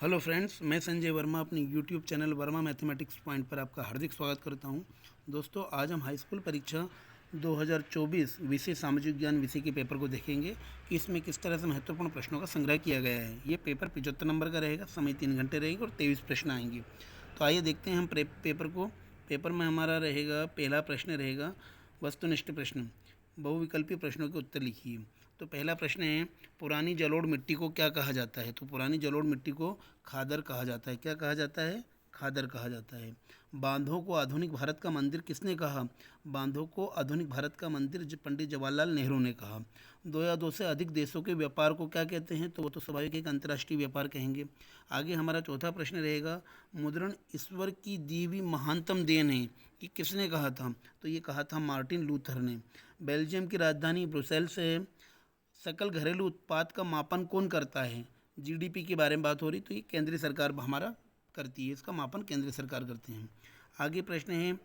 Hello friends, मैं संजय वर्मा अपने YouTube channel Verma mathematics point पर आपका हार्दिक स्वागत करता हूं। दोस्तों, आज हम हाई स्कूल परीक्षा 2024 विषय सामाजिक ज्ञान विषय के पेपर को देखेंगे कि इसमें किस तरह से महत्वपूर्ण प्रश्नों का संग्रह किया गया है। ये पेपर 75 नंबर का रहेगा, समय 3 घंटे रहेगा और 23 प्रश्न आएंगे। तो आइए देखते हैं हम पेपर को। पेपर में हमारा रहेगा, पहला प्रश्न रहेगा वस्तुनिष्ठ प्रश्न, बहुविकल्पीय प्रश्नों के उत्तर लिखिए। तो पहला प्रश्न है, पुरानी जलोढ़ मिट्टी को क्या कहा जाता है। तो पुरानी जलोढ़ मिट्टी को खादर कहा जाता है। क्या कहा जाता है? खादर कहा जाता है। बांधों को आधुनिक भारत का मंदिर किसने कहा? बांधों को आधुनिक भारत का मंदिर पंडित जवाहरलाल नेहरू ने कहा। दो या दो से अधिक देशों के व्यापार को क्या कहते हैं? तो वो तो स्वाभाविक एक अंतर्राष्ट्रीय व्यापार कहेंगे। आगे हमारा चौथा प्रश्न रहेगा, मुद्रण ईश्वर की दी हुई महानतम देन है, ये किसने कहा था? तो ये कहा था मार्टिन लूथर ने। बेल्जियम की राजधानी ब्रुसेल्स है। सकल घरेलू उत्पाद का मापन कौन करता है? जीडीपी के बारे में बात हो रही, तो ये केंद्रीय सरकार हमारा करती है, इसका मापन केंद्रीय सरकार करते हैं। आगे प्रश्न है,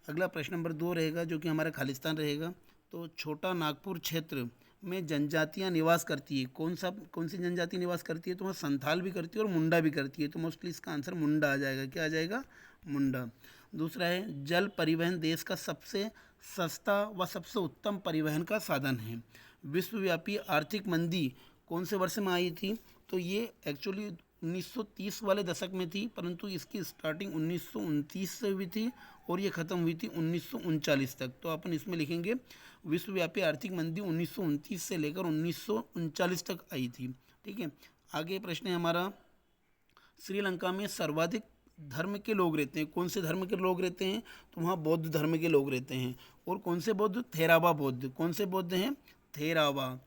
अगला प्रश्न नंबर 2 रहेगा जो कि हमारा खालिस्तान रहेगा। तो छोटा नागपुर क्षेत्र में जनजातियां निवास करती है, कौन सी जनजाति निवास करती है? तो वहाँ संथाल भी करती है और मुंडा भी करती है। तो मोस्टली इसका आंसर मुंडा आ जाएगा। क्या आ जाएगा? मुंडा। दूसरा है, जल परिवहन देश का सबसे सस्ता व सबसे उत्तम परिवहन का साधन है। विश्वव्यापी आर्थिक मंदी कौन से वर्ष में आई थी? तो ये एक्चुअली 1930 वाले दशक में थी, परंतु इसकी स्टार्टिंग 1929 से हुई थी और ये ख़त्म हुई थी 1939 तक। तो अपन इसमें लिखेंगे विश्वव्यापी आर्थिक मंदी 1929 से लेकर 1939 तक आई थी। ठीक है। आगे प्रश्न है हमारा, श्रीलंका में सर्वाधिक धर्म के लोग रहते हैं। कौन से धर्म के लोग रहते हैं? तो वहाँ बौद्ध धर्म के लोग रहते हैं। और कौन से बौद्ध? थेरावा बौद्ध। कौन से बौद्ध हैं? थेरावा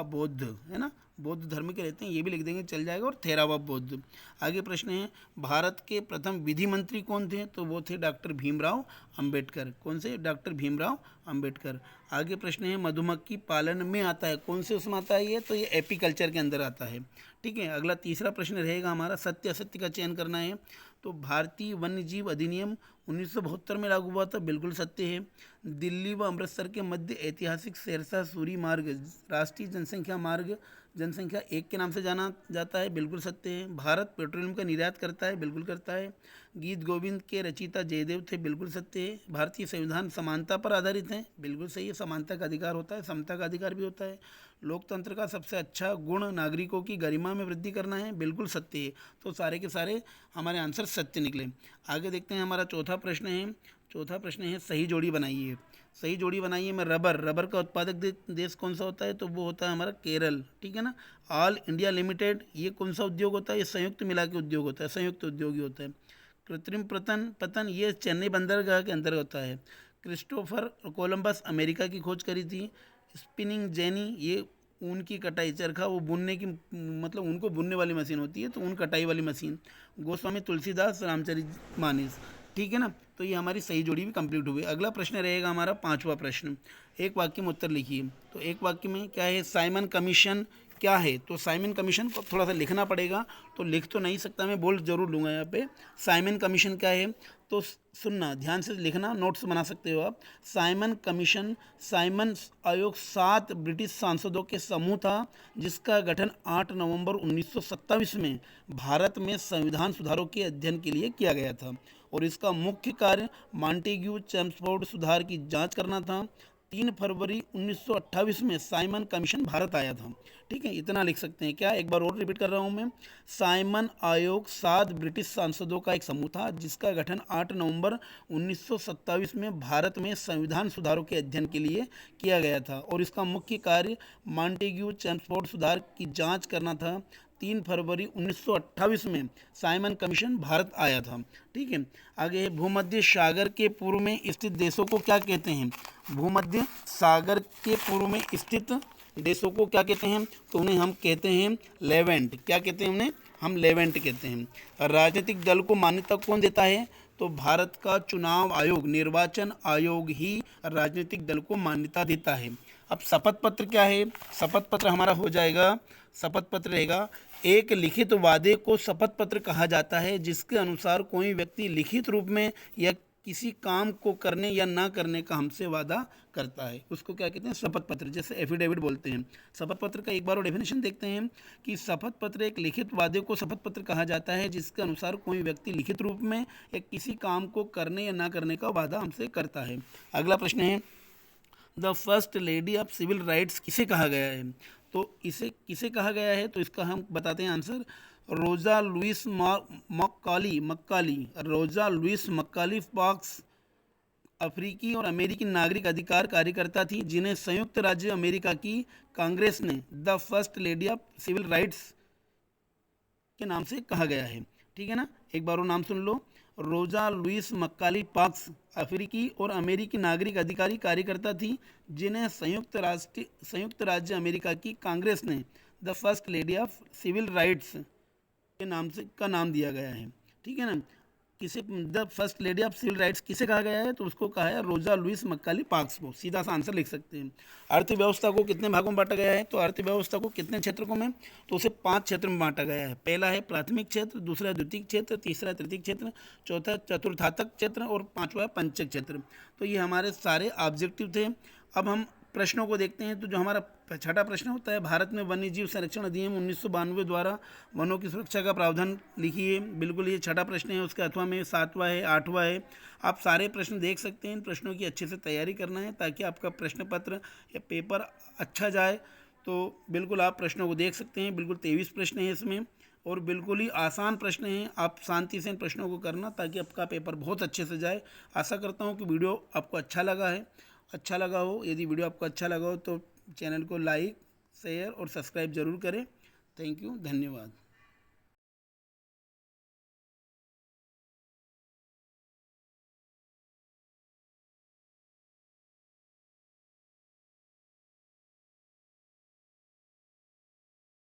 बौद्ध, है ना, बौद्ध धर्म के रहते हैं, ये भी लिख देंगे, चल जाएगा। और थेरावा बौद्ध। आगे प्रश्न है, भारत के प्रथम विधि मंत्री कौन थे? तो वो थे डॉक्टर भीमराव अंबेडकर। कौन से? डॉक्टर भीमराव अंबेडकर। आगे प्रश्न है, मधुमक्खी पालन में आता है, कौन से उसमें आता है ये? तो ये एपीकल्चर के अंदर आता है। ठीक है। अगला तीसरा प्रश्न रहेगा हमारा, सत्य असत्य का चयन करना है। तो भारतीय वन्य जीव अधिनियम 1972 में लागू हुआ था, बिल्कुल सत्य है। दिल्ली व अमृतसर के मध्य ऐतिहासिक शेरशाह सूरी मार्ग राष्ट्रीय जनसंख्या मार्ग जनसंख्या 1 के नाम से जाना जाता है, बिल्कुल सत्य है। भारत पेट्रोलियम का निर्यात करता है, बिल्कुल करता है। गीत गोविंद के रचयिता जयदेव थे, बिल्कुल सत्य है। भारतीय संविधान समानता पर आधारित है, बिल्कुल सही है। समानता का अधिकार होता है, समता का अधिकार भी होता है। लोकतंत्र का सबसे अच्छा गुण नागरिकों की गरिमा में वृद्धि करना है, बिल्कुल सत्य है। तो सारे के सारे हमारे आंसर सत्य निकले। आगे देखते हैं, हमारा चौथा प्रश्न है। चौथा प्रश्न है, सही जोड़ी बनाइए। सही जोड़ी बनाइए में रबर का उत्पादक देश कौन सा होता है? तो वो होता है हमारा केरल। ठीक है ना। ऑल इंडिया लिमिटेड, ये कौन सा उद्योग होता है? ये संयुक्त मिला के उद्योग होता है, संयुक्त उद्योगी होता है। कृत्रिम पतन ये चेन्नई बंदरगाह के अंदर होता है। क्रिस्टोफर कोलंबस अमेरिका की खोज करी थी। स्पिनिंग जेनी, ये ऊन की कटाई, चरखा वो बुनने की, मतलब ऊन को बुनने वाली मशीन होती है, तो ऊन कटाई वाली मशीन। गोस्वामी तुलसीदास रामचरितमानस। ठीक है ना। तो ये हमारी सही जोड़ी भी कंप्लीट हुई। अगला प्रश्न रहेगा हमारा पांचवा प्रश्न, एक वाक्य में उत्तर लिखिए। तो एक वाक्य में क्या है? साइमन कमीशन क्या है? तो साइमन कमीशन को थोड़ा सा लिखना पड़ेगा, तो लिख तो नहीं सकता, मैं बोल जरूर लूँगा यहाँ पे। साइमन कमीशन क्या है? तो सुनना, ध्यान से लिखना, नोट्स बना सकते हो आप। साइमन कमीशन, साइमन आयोग 7 ब्रिटिश सांसदों के समूह था जिसका गठन 8 नवंबर 1927 में भारत में संविधान सुधारों के अध्ययन के लिए किया गया था। और इसका मुख्य कार्य मॉन्टेग्यू चेम्सफोर्ड सुधार की जांच करना था। 3 फरवरी 1928 में साइमन कमीशन भारत आया था। ठीक है, इतना लिख सकते हैं। क्या? एक बार और रिपीट कर रहा हूँ मैं। साइमन आयोग 7 ब्रिटिश सांसदों का एक समूह था जिसका गठन 8 नवंबर 1927 में भारत में संविधान सुधारों के अध्ययन के लिए किया गया था। और इसका मुख्य कार्य मॉन्टेग्यू चेम्सफोर्ड सुधार की जांच करना था। 3 फरवरी 1928 में साइमन कमीशन भारत आया था। ठीक है। आगे, भूमध्य सागर के पूर्व में स्थित देशों को क्या कहते हैं? भूमध्य सागर के पूर्व में स्थित देशों को क्या कहते हैं? तो उन्हें हम कहते हैं लेवेंट। क्या कहते हैं उन्हें? हम लेवेंट कहते हैं। राजनीतिक दल को मान्यता कौन देता है? तो भारत का चुनाव आयोग, निर्वाचन आयोग ही राजनीतिक दल को मान्यता देता है। अब शपथ पत्र क्या है? शपथ पत्र हमारा हो जाएगा, शपथ पत्र रहेगा, एक लिखित वादे को शपथ पत्र कहा जाता है जिसके अनुसार कोई व्यक्ति लिखित रूप में या किसी काम को करने या ना करने का हमसे वादा करता है, उसको क्या कहते हैं? शपथ पत्र, जैसे एफिडेविट बोलते हैं। शपथ पत्र का एक बार और डेफिनेशन देखते हैं कि शपथ पत्र एक लिखित वादे को शपथ पत्र कहा जाता है, जिसके अनुसार कोई व्यक्ति लिखित रूप में एक किसी काम को करने या ना करने का वादा हमसे करता है। अगला प्रश्न है, the first lady of civil rights किसे कहा गया है? तो इसे किसे कहा गया है, तो इसका हम बताते हैं आंसर, रोजा लुइस मक्काली रोजा लुइस मक्काली फॉक्स अफ्रीकी और अमेरिकी नागरिक अधिकार कार्यकर्ता थी, जिन्हें संयुक्त राज्य अमेरिका की कांग्रेस ने the first lady of civil rights के नाम से कहा गया है। ठीक है ना, एक बार वो नाम सुन लो, रोजा लुइस मक्काली पाक्स अफ्रीकी और अमेरिकी नागरिक अधिकारी कार्यकर्ता थी, जिन्हें संयुक्त राज्य अमेरिका की कांग्रेस ने the first lady of civil rights के नाम दिया गया है। ठीक है ना, किसे the first lady of civil rights किसे कहा गया है? तो उसको कहा है रोजा लुइस मक्काली पाक्स को। सीधा सा आंसर लिख सकते हैं। अर्थव्यवस्था को कितने भागों में बांटा गया है? तो अर्थव्यवस्था को कितने क्षेत्रों में? तो उसे 5 क्षेत्र में बांटा गया है। पहला है प्राथमिक क्षेत्र, दूसरा द्वितीयक क्षेत्र, तीसरा तृतीयक क्षेत्र, चौथा चतुर्थातक क्षेत्र और पांचवा पंचक क्षेत्र। तो ये हमारे सारे ऑब्जेक्टिव थे। अब हम प्रश्नों को देखते हैं। तो जो हमारा छठा प्रश्न होता है, भारत में वन्यजीव संरक्षण अधिनियम 1992 द्वारा वनों की सुरक्षा का प्रावधान लिखिए। बिल्कुल ये छठा प्रश्न है, उसके अथवा में 7वां है, 8वां है। आप सारे प्रश्न देख सकते हैं। इन प्रश्नों की अच्छे से तैयारी करना है ताकि आपका प्रश्न पत्र या पेपर अच्छा जाए। तो बिल्कुल आप प्रश्नों को देख सकते हैं। बिल्कुल 23 प्रश्न हैं इसमें और बिल्कुल ही आसान प्रश्न हैं। आप शांति से इन प्रश्नों को करना ताकि आपका पेपर बहुत अच्छे से जाए। आशा करता हूँ कि वीडियो आपको अच्छा लगा हो। यदि वीडियो आपको अच्छा लगा हो तो चैनल को लाइक, शेयर और सब्सक्राइब जरूर करें। थैंक यू, धन्यवाद।